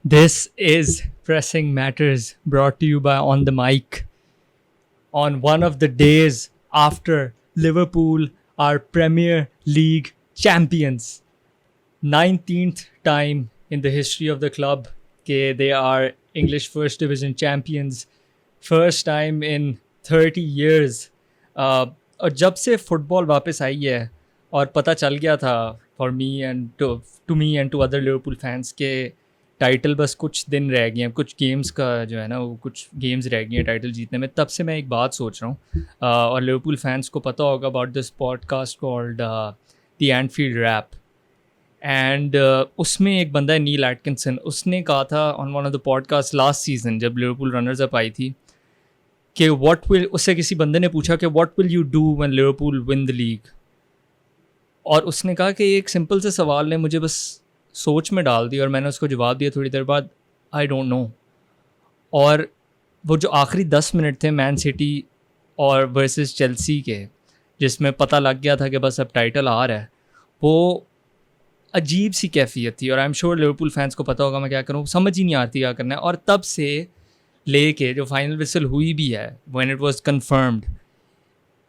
This is Pressing Matters, brought to you by On the Mic. On one of the days after Liverpool are Premier League champions, 19th time in the history of the club that they are English First Division champions, first time in 30 years. और जब से football वापस आई है और पता चल गया था for me and to me and to other Liverpool fans के टाइटल बस कुछ दिन रह गए हैं, कुछ गेम्स का जो है ना वो कुछ गेम्स रह गए हैं टाइटल जीतने में, तब से मैं एक बात सोच रहा हूँ और लिवरपूल फैंस को पता होगा about this podcast called the Anfield Wrap and उसमें एक बंदा है नील एटकिंसन, उसने कहा था on one of the podcast last season जब लिवरपूल रनर्स अप आई थी कि उससे किसी बंदे ने पूछा कि what will you do when Liverpool win the league, और उसने कहा कि एक सिंपल से सवाल ने मुझे बस सोच में डाल दी और मैंने उसको जवाब दिया थोड़ी देर बाद, आई डोंट नो। और वो जो आखिरी 10 मिनट थे मैन सिटी और वर्सेस चेल्सी के, जिसमें पता लग गया था कि बस अब टाइटल आ रहा है, वो अजीब सी कैफियत थी। और I am sure Liverpool fans को पता होगा मैं क्या करूँ, समझ ही नहीं आती क्या करना है। और तब से लेके जो फाइनल विसल हुई भी है, when it was confirmed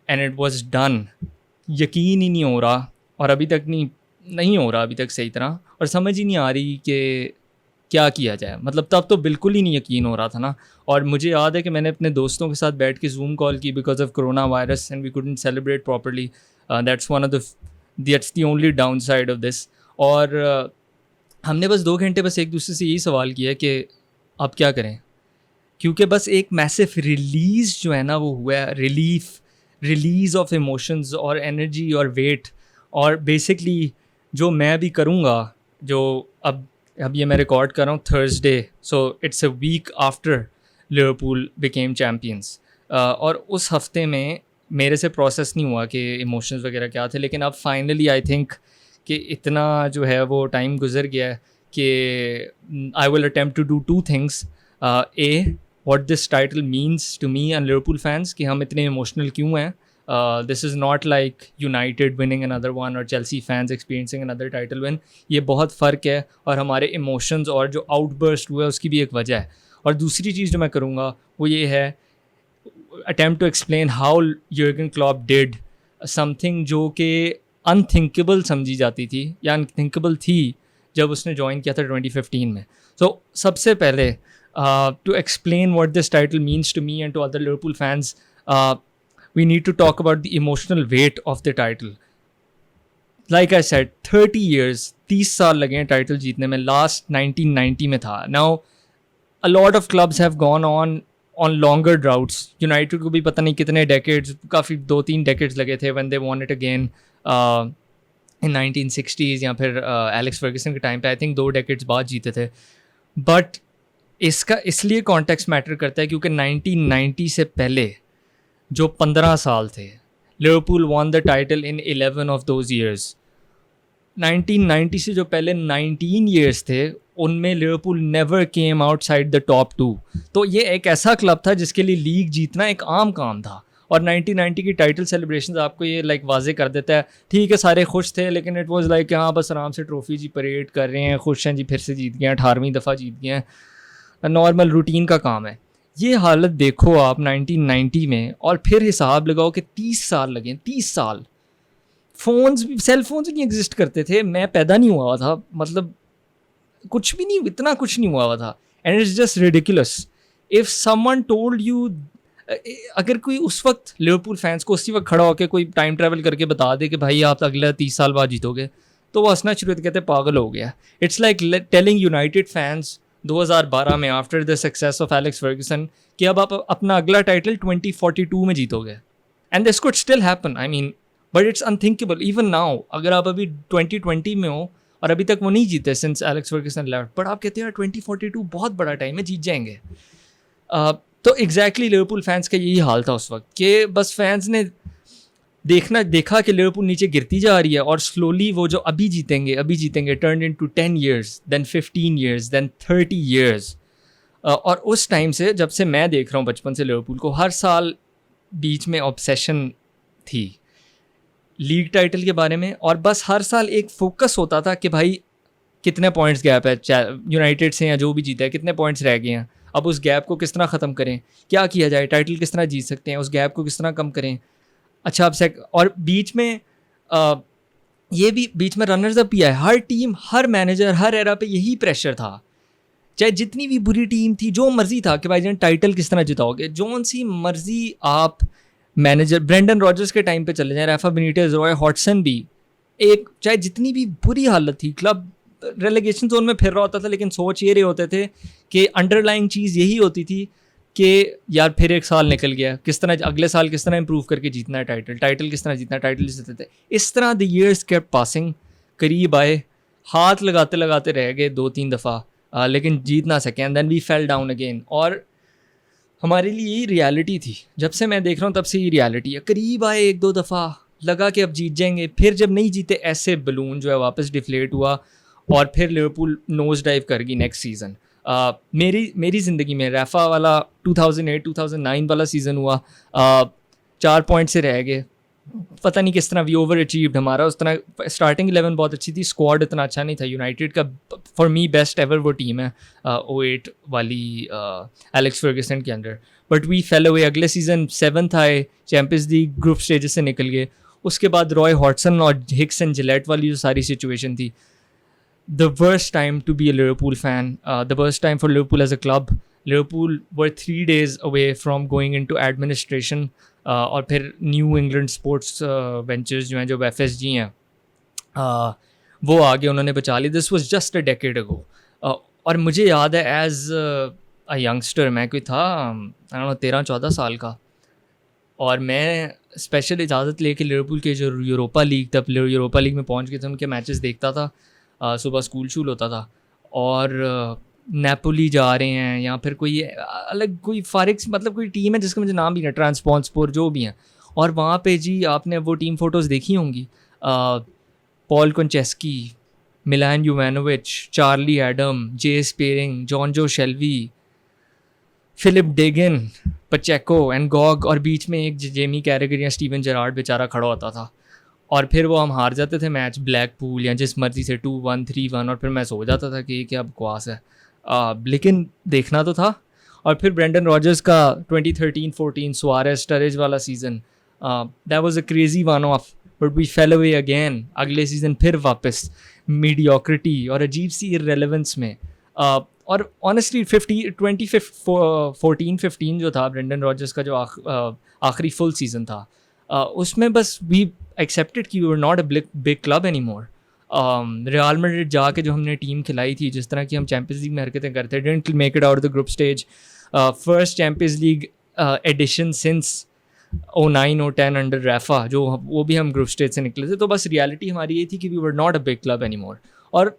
and it was done, यकीन ही नहीं हो रहा और अभी तक नहीं हो रहा अभी तक सही तरह, और समझ ही नहीं आ रही कि क्या किया जाए। मतलब तब तो बिल्कुल ही नहीं यकीन हो रहा था ना। और मुझे याद है कि मैंने अपने दोस्तों के साथ बैठ के जूम कॉल की because of corona virus and we couldn't celebrate properly. That's the only downside of this. और हमने बस 2 घंटे बस एक दूसरे से यही सवाल किया कि अब क्या करें, क्योंकि बस एक मैसिव रिलीज़ जो है ना वो हुआ है, रिलीज़ ऑफ इमोशंस और एनर्जी और वेट। और बेसिकली जो मैं भी करूँगा, जो अब ये मैं रिकॉर्ड कर रहा हूँ Thursday, so it's a week after Liverpool became champions. और उस हफ्ते में मेरे से प्रोसेस नहीं हुआ कि इमोशंस वगैरह क्या थे, लेकिन अब फाइनली आई थिंक कि इतना जो है वो टाइम गुजर गया है कि I will attempt to do 2 things. A, what this title means to me and Liverpool fans, कि हम इतने इमोशनल क्यों हैं। This is not like United winning another one or Chelsea fans experiencing another title win. ये बहुत फ़र्क है और हमारे इमोशंस और जो आउटबर्स्ट हुआ है उसकी भी एक वजह है। और दूसरी चीज़ जो मैं करूँगा वो ये है, attempt to explain how Jurgen Klopp did something जो कि unthinkable समझी जाती थी या unthinkable थी जब उसने ज्वाइन किया था 2015 में। So सबसे पहले to explain what this title means to me and to other Liverpool fans, we need to talk about the emotional weight of the title. Like I said, 30 years, 30 साल लगे हैं टाइटल जीतने में। लास्ट 1990 में था। Now, a lot of clubs have gone on longer droughts. United को भी पता नहीं कितने decades, काफ़ी 2-3 decades लगे थे when they won it again in 1960s या फिर एलेक्स फर्गसन के टाइम पे आई थिंक 2 decades बाद जीते थे। बट इसका इसलिए कॉन्टेक्स्ट मैटर करता है क्योंकि 1990 से पहले जो 15 साल थे, Liverpool won the title in 11 of those years. 1990 से जो पहले 19 ईयर्स थे उनमें Liverpool never came outside the top 2। तो ये एक ऐसा क्लब था जिसके लिए लीग जीतना एक आम काम था। और 1990 की टाइटल सेलिब्रेशंस आपको ये लाइक वाजे कर देता है। ठीक है, सारे खुश थे, लेकिन इट वाज लाइक हाँ बस आराम से ट्रॉफी जी परेड कर रहे हैं, खुश हैं जी, फिर से जीत गए हैं, 18वीं दफ़ा जीत गए हैं, नॉर्मल रूटीन का काम है। ये हालत देखो आप 1990 में और फिर हिसाब लगाओ कि 30 साल लगे। 30 साल फ़ोन्स भी, सेल फोन्स नहीं एग्जिस्ट करते थे, मैं पैदा नहीं हुआ था, मतलब कुछ भी नहीं, इतना कुछ नहीं हुआ था। And it's just ridiculous if someone told you, अगर कोई उस वक्त लिवरपूल फैंस को उसी वक्त खड़ा होकर कोई टाइम ट्रैवल करके बता दे कि भाई आप अगले 30 साल बाद जीतोगे, तो वो हंसना शुरू कहते पागल हो गया। It's like telling United fans 2012 में after the success of Alex Ferguson कि अब आप अपना अगला टाइटल 2042 में जीतोगे। And this could still happen, I mean, but it's unthinkable even now. अगर आप अभी 2020 में हो और अभी तक वो नहीं जीते since Alex Ferguson left, but आप कहते हैं 2042 बहुत बड़ा टाइम है, जीत जाएंगे। तो एग्जैक्टली लिवरपूल फैंस का यही हाल था उस वक्त कि बस फैंस ने देखा कि लिवरपूल नीचे गिरती जा रही है और स्लोली वो जो अभी जीतेंगे turn into 10 years, then 15 years, then 30 years। और उस टाइम से, जब से मैं देख रहा हूँ बचपन से लिवरपूल को, हर साल बीच में ऑब्सेशन थी लीग टाइटल के बारे में, और बस हर साल एक फोकस होता था कि भाई कितने पॉइंट्स गैप है यूनाइटेड से या जो भी जीता है, कितने पॉइंट्स रह गए हैं, अब उस गैप को किस तरह ख़त्म करें, क्या किया जाए, टाइटल किस तरह जीत सकते हैं, उस गैप को किस तरह कम करें। अच्छा अब और बीच में ये भी बीच में रनर्स अप भी है, हर टीम हर मैनेजर हर एरा पे यही प्रेशर था, चाहे जितनी भी बुरी टीम थी, जो मर्जी था कि भाईजान टाइटल किस तरह जिताओगे, जोन सी मर्जी आप मैनेजर ब्रेंडन रॉजर्स के टाइम पे चले जाएं, राफा बेनिटेज, रॉय हॉटसन भी, एक चाहे जितनी भी बुरी हालत थी, क्लब रेलेगेशन जोन में फिर रहा होता था, लेकिन सोच ये रहे होते थे कि अंडरलाइंग चीज़ यही होती थी कि यार फिर एक साल निकल गया, किस तरह अगले साल किस तरह इंप्रूव करके जीतना है, टाइटल किस तरह जीतना है, टाइटल जीतते थे। इस तरह द ईयर्स केप्ट पासिंग, करीब आए, हाथ लगाते लगाते रह गए 2-3 दफ़ा, लेकिन जीत ना सके, and then we fell down again. और हमारे लिए यही रियलिटी थी, जब से मैं देख रहा हूँ तब से ये रियलिटी है, करीब आए 1-2 दफ़ा, लगा कि अब जीत जाएंगे, फिर जब नहीं जीते ऐसे बलून जो है वापस डिफ्लेट हुआ, और फिर लिवरपूल नोज डाइव कर गई नेक्स्ट सीज़न। मेरी ज़िंदगी में रैफा वाला 2008-2009 वाला सीज़न हुआ, 4 पॉइंट से रह गए, पता नहीं किस तरह वी ओवर अचीव्ड, हमारा उस तरह स्टार्टिंग 11 बहुत अच्छी थी, स्क्वाड इतना अच्छा नहीं था। यूनाइटेड का फॉर मी बेस्ट एवर वो टीम है 08 वाली एलेक्स फर्गसन के under, but we fell away. अगले सीज़न 7th आए, चैम्पियंस लीग ग्रुप स्टेजेस से निकल गए, उसके बाद रॉय हॉटसन और हिक्स एंड जिलेट वाली जो सारी सिचुएशन थी, the worst time to be a Liverpool fan, the worst time for Liverpool as a club. Liverpool were 3 days away from going into administration, और फिर न्यू इंग्लैंड स्पोर्ट्स वेंचर्स जो हैं, जो FSG हैं, वो आगे उन्होंने बचा ली। This was just a decade ago, और मुझे याद है एज अ यंगस्टर, मैं कोई था 13-14 साल का, और मैं स्पेशल इजाज़त लेके लिवरपूल के जो यूरोपा लीग, तब यूरोपा लीग में पहुंच गए थे, उनके मैचेस देखता था, सुबह स्कूल शूल होता था, और नेपोली जा रहे हैं या फिर कोई अलग कोई फारिक्स, मतलब कोई टीम है जिसका मुझे नाम भी नहीं, ट्रांसपॉन्सपोर जो भी हैं, और वहाँ पे जी आपने वो टीम फ़ोटोज़ देखी होंगी, पॉल कोंचेस्की, मिलान यूवानोविच, चार्ली एडम, जे स्पेरिंग, जॉन जो शेल्वी, फिलिप डेगन, पचेको एंड गॉग, और बीच में एक जेमी कैरेगर या स्टीवन जेरार्ड बेचारा खड़ा होता था, और फिर वो हम हार जाते थे मैच ब्लैकपूल या जिस मर्जी से 2-1 3-1, और फिर मैं सो जाता था कि ये क्या बकवास है, लेकिन देखना तो था। और फिर ब्रेंडन रॉजर्स का 2013-14 सुआरेज स्टरेज वाला season, that was a crazy one off, but we fell away again. अगले सीज़न फिर वापस मीडियोक्रिटी और अजीब सी इररेलेवेंस में, और ऑनेस्टली 2014-15 जो था ब्रेंडन रॉजर्स का जो आखिरी फुल सीज़न था, उसमें बस वी एक्सेप्टेड कि we were not a big club anymore. Real Madrid जाके जो हमने टीम खिलाई थी, जिस तरह की हम चैम्पियंस लीग में हरकतें करते, didn't make it out the group stage, first Champions League edition since 09-10 under Rafa, जो वो भी हम ग्रुप स्टेज से निकले थे। तो बस रियलिटी हमारी ये थी कि we were not a big club anymore, और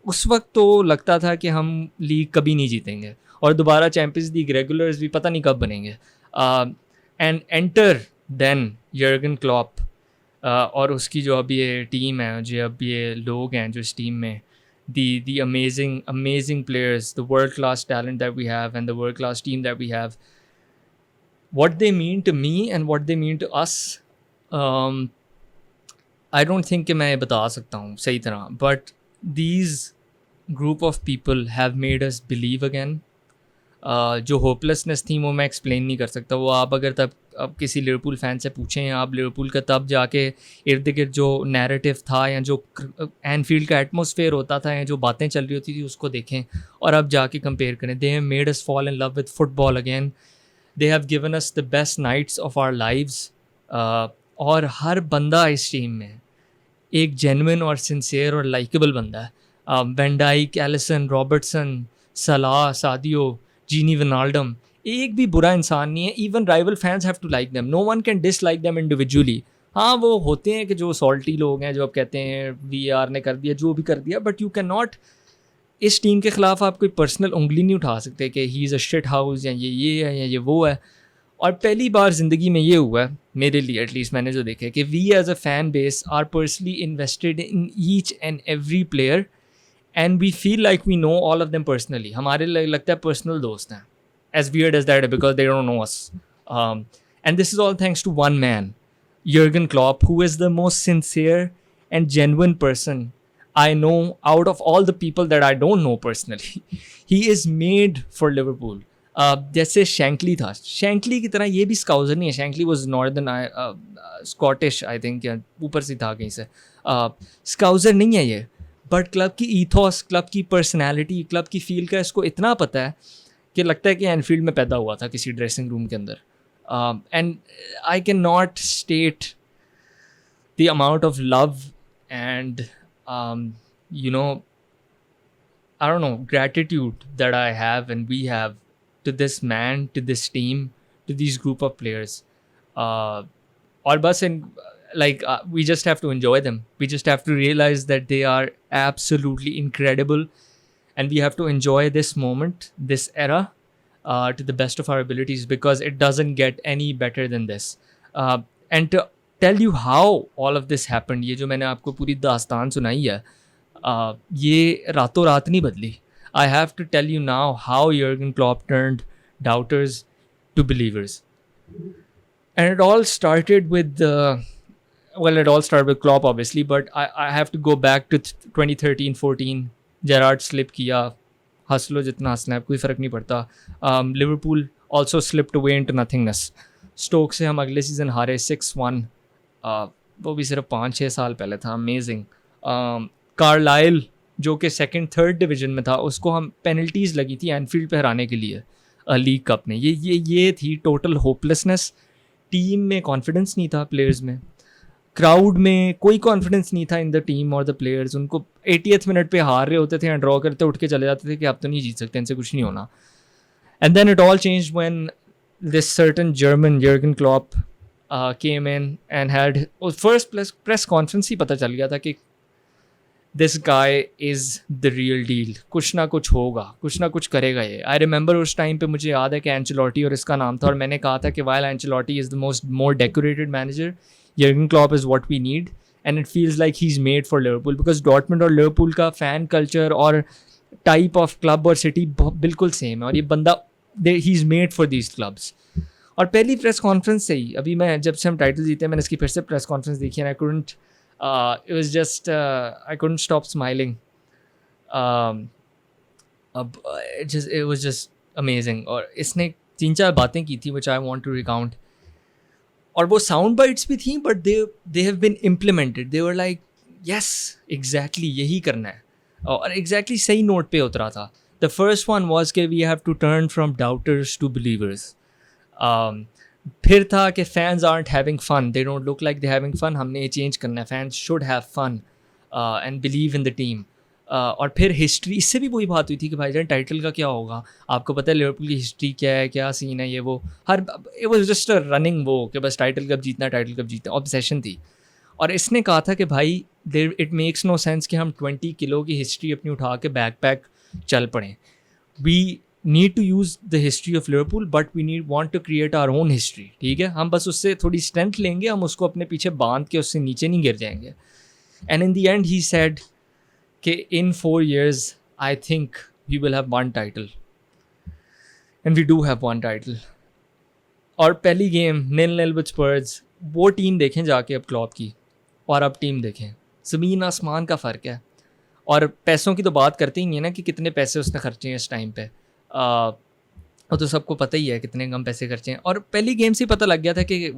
उस वक्त तो लगता था कि हम लीग कभी नहीं जीतेंगे, और दोबारा चैम्पियंस लीग रेगुलर्स भी पता नहीं कब बनेंगे। And enter then Jurgen Klopp, और उसकी जो अब ये टीम है, जो अब ये लोग हैं जो इस टीम में, the amazing players, the world class talent that we have and the world class team that we have, what they mean to me and what they mean to us, I don't think कि मैं बता सकता हूँ सही तरह, but these group of people have made us believe again. जो hopelessness थी वो मैं एक्सप्लेन नहीं कर सकता, वो आप अगर तब अब किसी लिवरपूल फ़ैन से पूछें, आप लिवरपूल का तब जाके इर्द गिर्द जो नैरेटिव था या जो एनफील्ड का एटमॉस्फेयर होता था या जो बातें चल रही होती थी उसको देखें, और अब जाके कंपेयर करें। They have made us fall in love with football again, they have given us the best nights of our lives, और हर बंदा इस टीम में एक जेन्युइन और सिंसियर और लाइकेबल बंदा है। Van Dijk, Alisson, Robertson, Salah, Sadio, Gini Wijnaldum, एक भी बुरा इंसान नहीं है। Even rival fans have to like them, no one can dislike them individually. हाँ, वो होते हैं कि जो सॉल्टी लोग हैं, जो अब कहते हैं VAR ने कर दिया, जो भी कर दिया, बट यू कैन नॉट, इस टीम के ख़िलाफ़ आप कोई पर्सनल उंगली नहीं उठा सकते कि he is a shit house, या ये है या ये वो है। और पहली बार ज़िंदगी में ये हुआ है मेरे लिए, एटलीस्ट मैंने जो देखा है, कि we as a fan base are personally invested in each and every player, and we feel like we know all of them personally. हमारे लगता है पर्सनल दोस्त हैं, as weird as that, because they don't know us. And this is all thanks to one man, Jurgen Klopp, who is the most sincere and genuine person I know out of all the people that I don't know personally, he is made for Liverpool. जैसे शैंकली था, शैंकली की तरह ये भी Scouser नहीं है. Shankly was northern Scottish I think, या ऊपर से था कहीं से. स्काउजर नहीं है ये, बट क्लब की ईथोस, क्लब की पर्सनैलिटी, क्लब की फील का इसको इतना पता है कि लगता है कि एनफील्ड में पैदा हुआ था किसी ड्रेसिंग रूम के अंदर. And I can not state the amount of love and I don't know, gratitude that I have and we have to this man, to this team, to these group of players. All bus and we just have to enjoy them. We just have to realize that they are absolutely incredible, and we have to enjoy this moment, this era, to the best of our abilities, because it doesn't get any better than this. And to tell you how all of this happened, ये जो मैंने आपको पूरी दास्तान सुनाई है, ये रातों रात नहीं बदली. I have to tell you now how Jurgen Klopp turned doubters to believers. And it all started with it all started with Klopp obviously, but I have to go back to 2013-14. Gerrard slip किया, हंस लो जितना हंसना है, कोई फ़र्क नहीं पड़ता. Liverpool also slipped away into nothingness. Stoke से हम अगले सीज़न हारे 6-1. वो भी सिर्फ 5-6 साल पहले था. अमेजिंग. कार्लाइल जो कि सेकंड थर्ड डिवीज़न में था, उसको हम पेनल्टीज़ लगी थी एनफील्ड पे हराने के लिए लीग कप में. ये थी टोटल होपलेसनेस. टीम में कॉन्फिडेंस नहीं था, प्लेयर्स में, क्राउड में कोई कॉन्फिडेंस नहीं था इन द टीम और द प्लेयर्स. उनको 80th मिनट पे हार रहे होते थे या ड्रॉ करते उठ के चले जाते थे कि आप तो नहीं जीत सकते, इनसे कुछ नहीं होना. And then it all changed when this certain German Jurgen Klopp came in and had first press conference ही पता चल गया था कि this guy is the real deal. कुछ ना कुछ होगा, कुछ ना कुछ करेगा ये. I remember उस टाइम पे मुझे याद है कि एंचेलोटी और इसका नाम था, और मैंने कहा था कि while Ancelotti is the more decorated manager, Jurgen Klopp is what we need, and it feels like he's made for Liverpool, because Dortmund और Liverpool का fan culture और type of club और city बिल्कुल सेम है, और ये बंदा he's made for these clubs. और पहली प्रेस कॉन्फ्रेंस से ही, अभी मैं जब से हम टाइटल जीते हैं, मैंने इसकी फिर से प्रेस कॉन्फ्रेंस देखी, and I couldn't it was just I couldn't stop smiling. It was just amazing. और इसने 3-4 बातें की थी which I want to recount, और वो साउंड बाइट्स भी थी, but they have been implemented. They were like yes exactly यही करना है, और exactly सही नोट पे उतरा था. The first one was कि we have to turn from doubters to believers. फिर था कि fans aren't having fun. They don't look like they're having fun. हमने ये change करना है. Fans should have fun and believe in the team. और फिर हिस्ट्री, इससे भी वही बात हुई थी कि भाईजान टाइटल का क्या होगा, आपको पता है लिवरपूल की हिस्ट्री क्या है, क्या सीन है, ये वो हर it was just a running वो कि बस टाइटल कब जीतना, ऑब्सेशन थी. और इसने कहा था कि भाई इट मेक्स नो सेंस कि हम 20 किलो की हिस्ट्री अपनी उठा के बैकपैक चल पड़े. We need to use the history of Liverpool, but we want to create our own history. ठीक है, हम बस उससे थोड़ी स्ट्रेंथ लेंगे, हम उसको अपने पीछे बांध के उससे नीचे नहीं गिर जाएंगे. And in the end he said कि in 4 years I think we will have 1 title, and we do have 1 title. और पहली गेम 0-0 विद स्पर्स. वो टीम देखें जाके अब क्लॉप की, और अब टीम देखें, ज़मीन आसमान का फ़र्क है. और पैसों की तो बात करते ही नहीं है ना कि कितने पैसे उसने खर्चे हैं इस टाइम पे. वो तो सबको पता ही है कितने कम पैसे खर्चे हैं. और पहली गेम से पता लग गया था कि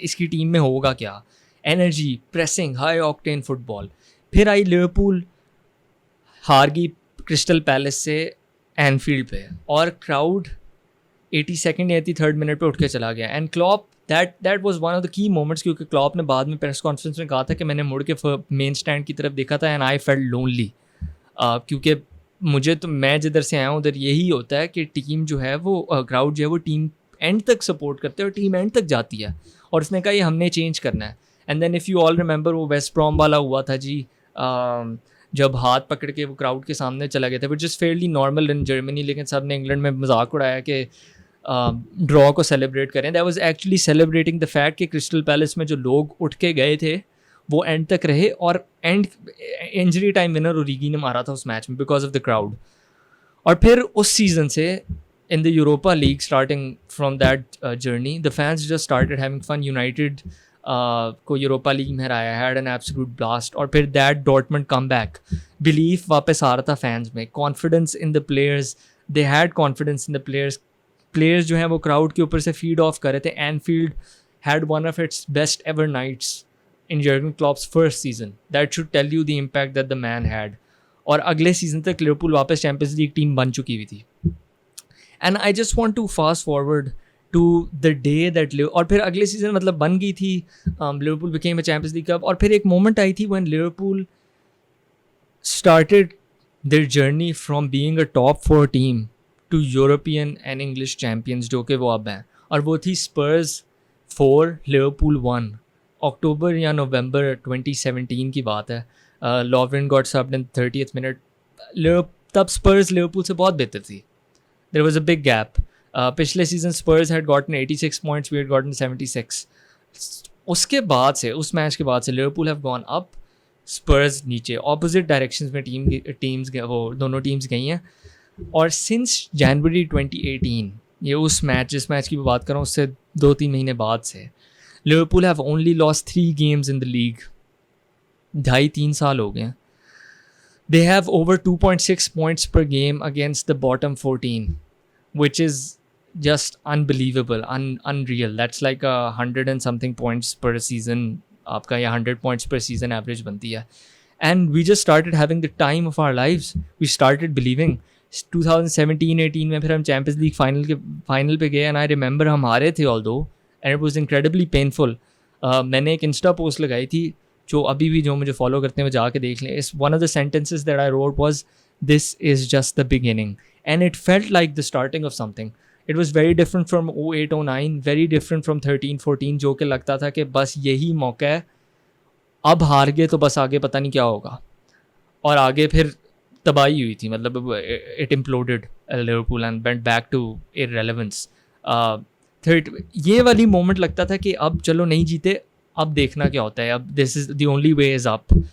इसकी टीम में होगा क्या. Energy, pressing, high octane football. फिर आई लिवरपूल, हार गई क्रिस्टल पैलेस से एनफील्ड पे, और क्राउड 82nd या 83rd मिनट पे उठ के चला गया. And Klopp that was one of the key moments, क्योंकि क्लॉप ने बाद में प्रेस कॉन्फ्रेंस में कहा था कि मैंने मुड़ के मेन स्टैंड की तरफ देखा था एंड आई फेल्ट लोनली. क्योंकि मुझे तो, मैं जिधर से आया हूँ उधर यही होता है कि टीम जो है वो क्राउड जो है वो टीम एंड तक सपोर्ट करते हैं और टीम एंड तक जाती है. और उसने कहा ये हमने चेंज करना है. And then if you all remember वो वेस्ट ब्रॉम वाला हुआ था जी, जब हाथ पकड़ के वो क्राउड के सामने चला गया था, which is Fairlie normal in Germany. लेकिन सब ने इंग्लैंड में मजाक उड़ाया कि ड्रॉ को सेलिब्रेट करें. That was actually celebrating the fact कि क्रिस्टल पैलेस में जो लोग उठ के गए थे वो एंड तक रहे, और एंड इंजरी टाइम विनर ओरिगी ने मारा था उस मैच में बिकॉज ऑफ द क्राउड. और फिर उस सीज़न से in the Europa League, starting from that journey, the fans just started having fun. United को यूरोपा लीग में हराया, हैड एन एब्सोल्यूट ब्लास्ट, और फिर that Dortmund come back, belief वापस आ रहा था फैंस में, confidence in the players, they had confidence in the players, players जो हैं वो क्राउड के ऊपर से फीड ऑफ कर रहे थे. Anfield had one of its best ever nights in Jurgen Klopp's first season. That should tell you the impact that the man had. और अगले सीजन तक लिवरपूल वापस चैंपियंस लीग टीम बन चुकी हुई थी. And I just want to fast forward to the day that, और फिर अगले सीजन मतलब बन गई थी, Liverpool became a Champions League cup, और फिर एक मोमेंट आई थी when Liverpool started their journey from being a top 4 team to European and English champions, जो कि वो अब हैं, और वो थी स्पर्स 4 लिवरपूल 1. अक्टूबर या नवंबर 2017 की बात है. Lovren got subbed in 30th minute. तब स्पर्स लिवरपूल से बहुत बेहतर थी. There was a big gap. पिछले season Spurs had gotten 86 points, we had gotten 76. उसके बाद से, उस मैच के बाद से Liverpool have gone up, Spurs नीचे, ऑपोजिट डायरेक्शंस में टीम्स वो दोनों टीम्स गई हैं. और सिंस जनवरी 2018, ये उस मैच, जिस मैच की मैं बात कर रहा हूँ उससे 2-3 महीने बाद से, Liverpool have only lost 3 games in the league. 2.5-3 साल हो गए. They have over 2.6 points per game against the bottom 14, which is just unbelievable, unreal. That's like 100 and something points per season आपका, या 100 पॉइंट्स पर सीजन एवरेज बनती है. And we just started having the time of our lives. We started believing. 2017-18 में फिर हम champions league final पे गए, and I remember हम हारे थे although, and it was incredibly painful. मैंने एक इंस्टा पोस्ट लगाई थी, जो अभी भी जो मुझे फॉलो करते हैं वो जाके देख लें. इस one of the sentences that I wrote was, this is just the beginning, and it felt like the starting of something. It was very different from 08-09, very different from 13-14, जो कि लगता था कि बस यही मौका है, अब हार गए तो बस आगे पता नहीं क्या होगा. और आगे फिर तबाही हुई थी, मतलब it imploded Liverpool and went back to irrelevance. Third, ये वाली मोमेंट लगता था कि अब चलो नहीं जीते, अब देखना क्या होता है, अब this is the only way is up.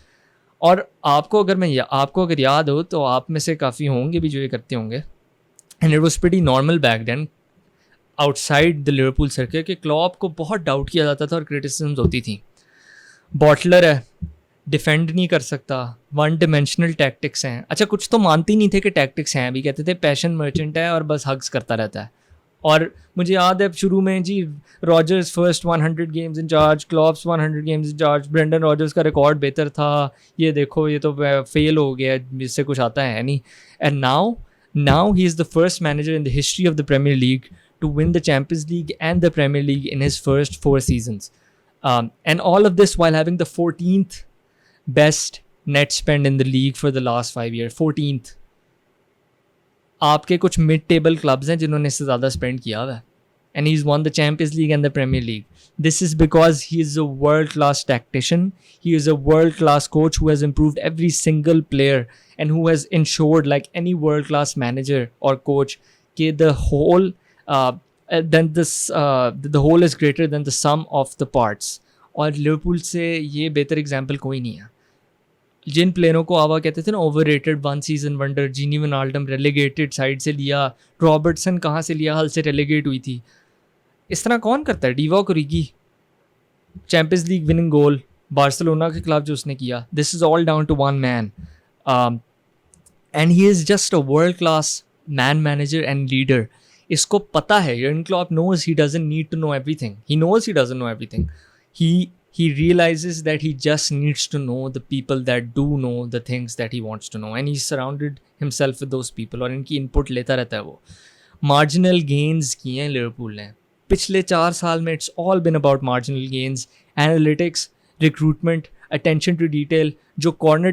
और आपको अगर याद हो तो आप में से काफ़ी होंगे भी जो ये करते होंगे, and it was pretty normal back then outside the Liverpool circle, कि क्लॉप को बहुत डाउट किया जाता था और क्रिटिसिज्म्स होती थी. बॉटलर है, डिफेंड नहीं कर सकता, वन डिमेंशनल टैक्टिक्स हैं. अच्छा, कुछ तो मानते ही नहीं थे कि टैक्टिक्स हैं, अभी कहते थे पैशन मर्चेंट है और बस हग्स करता रहता है. और मुझे याद है शुरू में जी, Rodgers first 100 games in charge, Klopp's 100 games in charge, Brendan Rodgers का रिकॉर्ड बेहतर था, ये देखो ये तो फेल हो गया, इससे कुछ आता है नहीं. And now he is the first manager in the history of the Premier League to win the Champions League and the Premier League in his first 4 seasons. And all of this while having the 14th best net spend in the league for the last 5 years. 14th. आपके कुछ mid table clubs हैं जिन्होंने इससे ज़्यादा spend किया हुआ है, and he's won the Champions League and the Premier League. This is because he is a world-class tactician. He is a world-class coach who has improved every single player and who has ensured, like any world-class manager or coach, that the whole the whole is greater than the sum of the parts. और Liverpool से ये बेहतर example कोई नहीं है. जिन प्लेयरों को आवा कहते थे ना ओवररेटेड, 1 season वंडर, जीनी विनाल्डम रेलेगेटेड साइड से लिया, रॉबर्टसन कहाँ से लिया, हल से रेलेगेट हुई थी. इस तरह कौन करता है? Divock Origi, Champions League winning goal Barcelona के खिलाफ जो उसने किया, this is all down to one man. And he is just a world class man manager and leader. इसको पता है, Jurgen Klopp knows he doesn't need to know everything. He knows he doesn't know everything. He realizes that he just needs to know the people that do know the things that he wants to know, and he's surrounded himself with those people, और इनकी input लेता रहता है वो. Marginal gains किए हैं Liverpool ने पिछले 4 साल में. It's all been about marginal gains, analytics, recruitment, attention to detail. जो कॉर्नर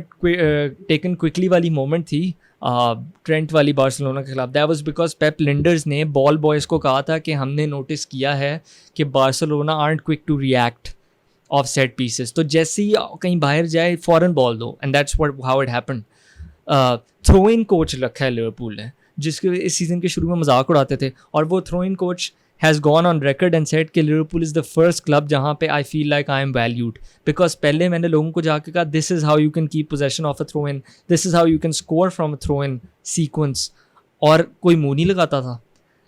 टेकन क्विकली वाली मोमेंट थी ट्रेंट वाली बार्सिलोना के खिलाफ, that was because Pep Lijnders ने बॉल बॉयज़ को कहा था कि हमने नोटिस किया है कि Barcelona aren't quick to react off set pieces, तो जैसे ही कहीं बाहर जाए फ़ौरन बॉल दो. And that's how it happened. Throw in coach रखा है लिवरपूल ने, जिसके इस सीज़न के शुरू में मजाक उड़ाते थे, और वो throw in coach has gone on record and said कि Liverpool is the first club जहाँ पे I feel like I am valued, because पहले मैंने लोगों को जाके कहा this is how you can keep possession of a throw in, this is how you can score from a throw in sequence, और कोई मुँह नहीं लगाता था.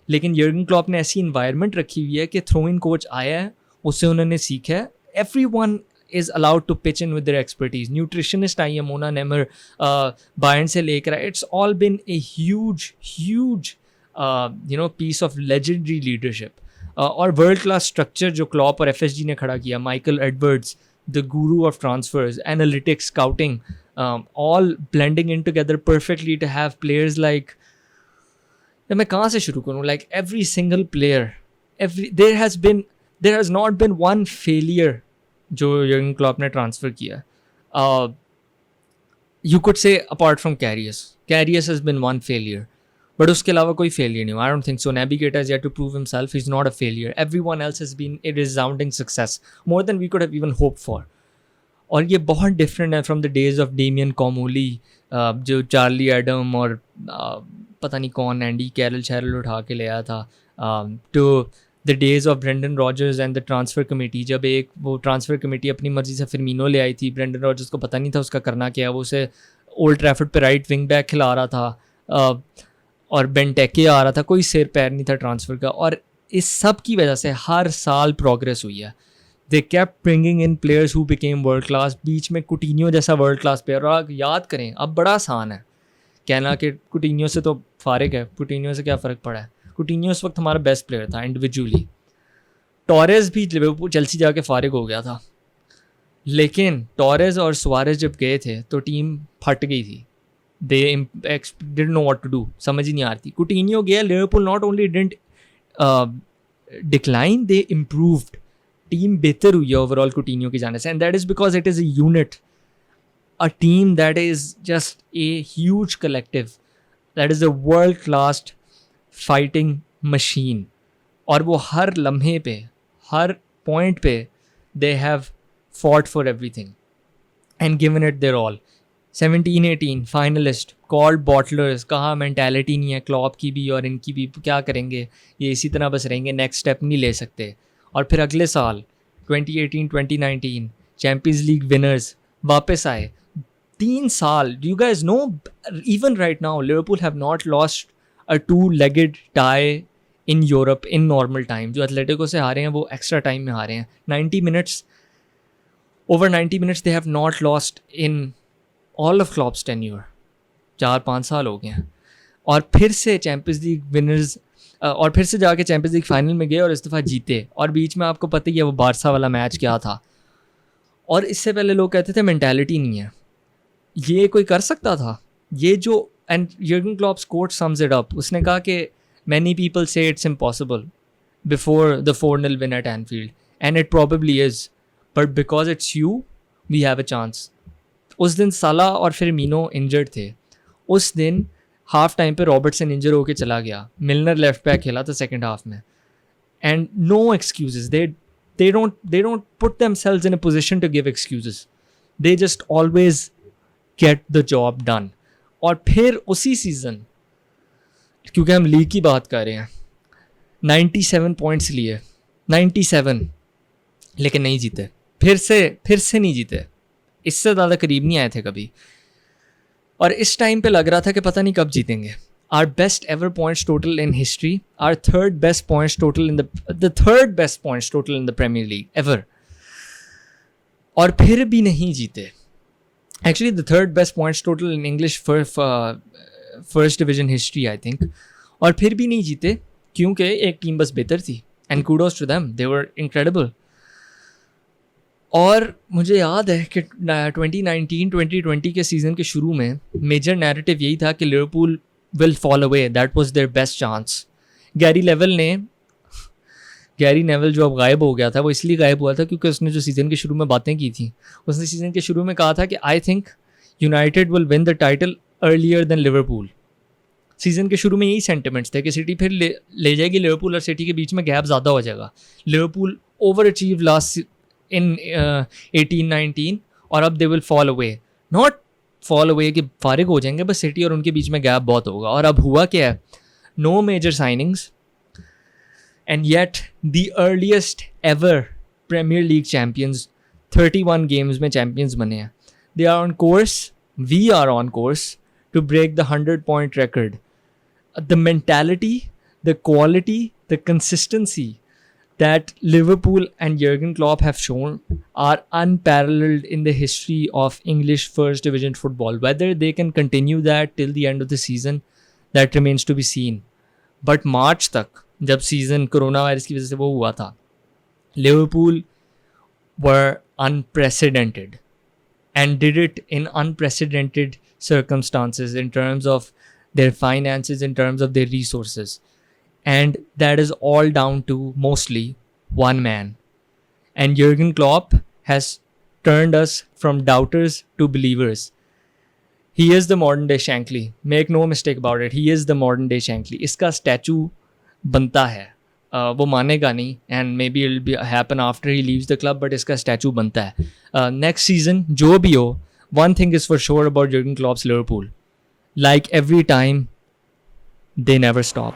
लेकिन यर्गन क्लॉप ने ऐसी इन्वायरमेंट रखी हुई है कि थ्रो इन कोच आया है, उससे उन्होंने सीखा है, everyone is allowed to pitch in with their expertise. Nutritionist आई है मोना नेमर बायर्न से लेकर आए. It's all been a huge piece of legendary leadership. और वर्ल्ड क्लास स्ट्रक्चर जो क्लॉप और FSG ने खड़ा किया, Michael Edwards the guru of transfers, analytics, scouting, all blending in together perfectly to have players like, मैं कहाँ से शुरू करूँ, like every single player, there has not been one failure जो यर्गन क्लॉप ने ट्रांसफ़र किया. You could say apart from Karius has been one failure, but उसके अलावा कोई failure नहीं. I don't think so. Navigator has yet to prove himself. He's not a failure. Everyone else has been a resounding success, more than we could have even hoped for. और ये बहुत different है from the days of Damien Comolli, जो Charlie Adam और पता नहीं कौन Andy Carol उठा के ले आया था, to the days of Brendan Rodgers and the transfer committee. जब एक वो ट्रांसफ़र कमेटी अपनी मर्ज़ी से फिरमीनो ले आई थी, ब्रेंडन रॉजर्स को पता नहीं था उसका करना क्या है, वो उसे ओल्ड ट्रैफर्ड पे राइट विंग बैक खिला रहा था, और बेंटेके आ रहा था, कोई सिर पैर नहीं था ट्रांसफ़र का. और इस सब की वजह से हर साल प्रोग्रेस हुई है. They kept bringing in players who became world class. बीच में कुटिन्यो जैसा वर्ल्ड क्लास प्लेयर, और आप याद करें, अब बड़ा आसान है कहना कि कुटिन्यो से तो फारिग है, कुटिन्यो से क्या फ़र्क पड़ा है. कुटिन्यो उस वक्त हमारा बेस्ट प्लेयर था इंडिविजुअली. टॉरेस भी चेल्सी जाके फारिग हो गया था, लेकिन टॉरेस और सुआरेस जब गए थे तो टीम फट गई थी. They didn't know what to do, समझ ही नहीं आ रही थी. कुटिन्यो गया, Liverpool not only didn't decline, they improved. Team बेहतर हुई है ओवरऑल कुटिन्यो की जाने से, and that is because it is a unit, a team that is just a huge collective, that is a world class fighting machine. और वो हर लम्हे पे, हर पॉइंट पे they have fought for everything and given it their all. 17-18 finalist, called bottlers. कहाँ mentality नहीं है क्लॉप की भी और इनकी भी, क्या करेंगे ये, इसी तरह बस रहेंगे, नेक्स्ट स्टेप नहीं ले सकते. और फिर अगले साल 2018-2019 चैम्पियंस लीग विनर्स वापस आए. 3 साल. Do you guys know, even right now Liverpool have not lost a 2-legged tie in Europe in normal time. जो एथलेटिको से हारे हैं वो एक्स्ट्रा टाइम में हारे हैं. 90 minutes, over 90 minutes they have not lost in all of Klopp's tenure. 4-5 साल हो गए हैं. और फिर से चैम्पियंस लीग विनर्स, और फिर से जाके चैम्पियंस लीग फाइनल में गए और इस दफ़ा जीते. और बीच में आपको पता ही है वो बारसा वाला मैच क्या था. और इससे पहले लोग कहते थे मेंटालिटी नहीं है. ये कोई कर सकता था ये जो, and Jurgen Klopp's quote sums it up. उसने कहा कि many people say it's impossible before the 4-0 win at Anfield, and it probably is, but because it's you we have a chance. उस दिन साला और फिरमीनो इंजर्ड थे. उस दिन half time पे रॉबर्टसन इंजर होके चला गया, मिलनर लेफ्ट बैक खेला था सेकंड हाफ में, and no excuses. they don't put themselves in a position to give excuses. They just always get the job done. और फिर उसी सीज़न, क्योंकि हम लीग की बात कर रहे हैं, 97 पॉइंट्स लिए, 97, लेकिन नहीं जीते. फिर से नहीं जीते. इससे ज़्यादा करीब नहीं आए थे कभी. और इस टाइम पे लग रहा था कि पता नहीं कब जीतेंगे. Our best ever points total in history, our third best points total in the third best points total in the Premier League ever. और फिर भी नहीं जीते. Actually, the third best points total in English for first division history, I think. और फिर भी नहीं जीते क्योंकि एक टीम बस बेहतर थी. And kudos to them, they were incredible. और मुझे याद है कि 2019-2020 के सीज़न के शुरू में मेजर नैरेटिव यही था कि Liverpool will fall away, that was their best chance. Gary naval जो अब गायब हो गया था, वो इसलिए गायब हुआ था क्योंकि उसने जो सीज़न के शुरू में बातें की थी, उसने सीज़न के शुरू में कहा था कि I think United will win the title earlier than Liverpool. Season के शुरू में यही सेंटिमेंट्स थे कि सिटी फिर ले जाएगी, लिवरपूल और सिटी के बीच में गैप ज़्यादा हो जाएगा. Liverpool over achieve last in 18-19, और अब they will fall away. Not fall away कि फारिग हो जाएंगे, बस सिटी और उनके बीच में गैप बहुत होगा. और अब हुआ क्या है, no major signings, and yet the earliest ever Premier League champions, 31 games में चैम्पियंस बने हैं. They are on course, we are on course to break the 100-point record. The mentality, the quality, the consistency, that Liverpool and Jurgen Klopp have shown are unparalleled in the history of English First Division football. Whether they can continue that till the end of the season, that remains to be seen. But March तक जब season corona virus की वजह से वो हुआ था, Liverpool were unprecedented and did it in unprecedented circumstances in terms of their finances, in terms of their resources. And that is all down to mostly one man. And Jurgen Klopp has turned us from doubters to believers. He is the modern day Shankly. Make no mistake about it. He is the modern day Shankly. इसका statue बनता है. वो मानेगा नहीं, and maybe it will be happen after he leaves the club, but इसका statue बनता है. Next season, जो भी हो, one thing is for sure about Jurgen Klopp's Liverpool. Like every time, they never stop.